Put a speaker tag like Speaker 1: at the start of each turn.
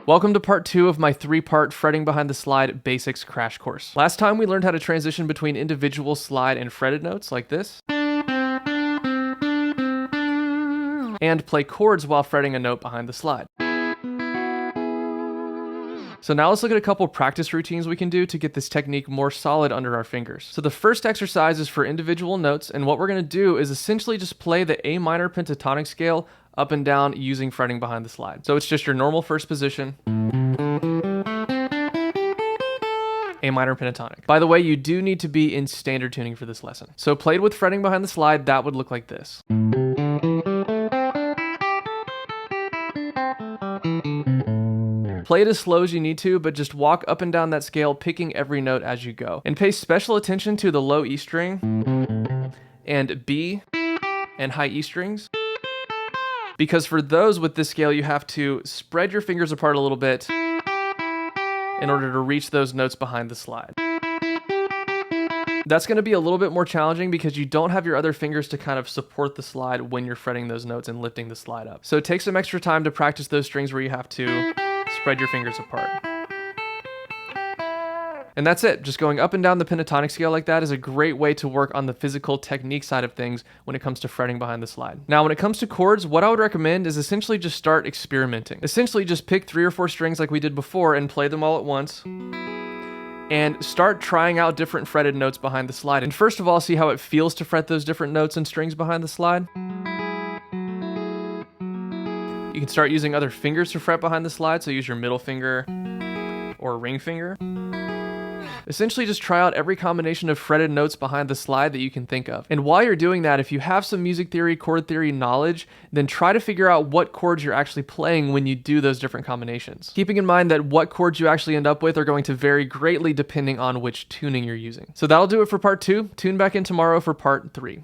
Speaker 1: Welcome to part 2 of my 3-part Fretting Behind the Slide Basics crash course. Last time we learned how to transition between individual slide and fretted notes like this, and play chords while fretting a note behind the slide. So now let's look at a couple practice routines we can do to get this technique more solid under our fingers. So the first exercise is for individual notes, and what we're going to do is essentially just play the A minor pentatonic scale up and down using fretting behind the slide. So it's just your normal first position, A minor pentatonic. By the way, you do need to be in standard tuning for this lesson. So played with fretting behind the slide, that would look like this. Play it as slow as you need to, but just walk up and down that scale, picking every note as you go. And pay special attention to the low E string and B and high E strings, because for those with this scale, you have to spread your fingers apart a little bit in order to reach those notes behind the slide. That's going to be a little bit more challenging because you don't have your other fingers to kind of support the slide when you're fretting those notes and lifting the slide up. So take some extra time to practice those strings where you have to spread your fingers apart. And that's it. Just going up and down the pentatonic scale like that is a great way to work on the physical technique side of things when it comes to fretting behind the slide. Now, when it comes to chords, what I would recommend is essentially just start experimenting. Essentially just pick 3 or 4 strings like we did before and play them all at once, and start trying out different fretted notes behind the slide. And first of all, see how it feels to fret those different notes and strings behind the slide. You can start using other fingers to fret behind the slide, so use your middle finger or ring finger. Essentially just try out every combination of fretted notes behind the slide that you can think of. And while you're doing that, if you have some music theory, chord theory knowledge, then try to figure out what chords you're actually playing when you do those different combinations. Keeping in mind that what chords you actually end up with are going to vary greatly depending on which tuning you're using. So that'll do it for part 2. Tune back in tomorrow for part 3.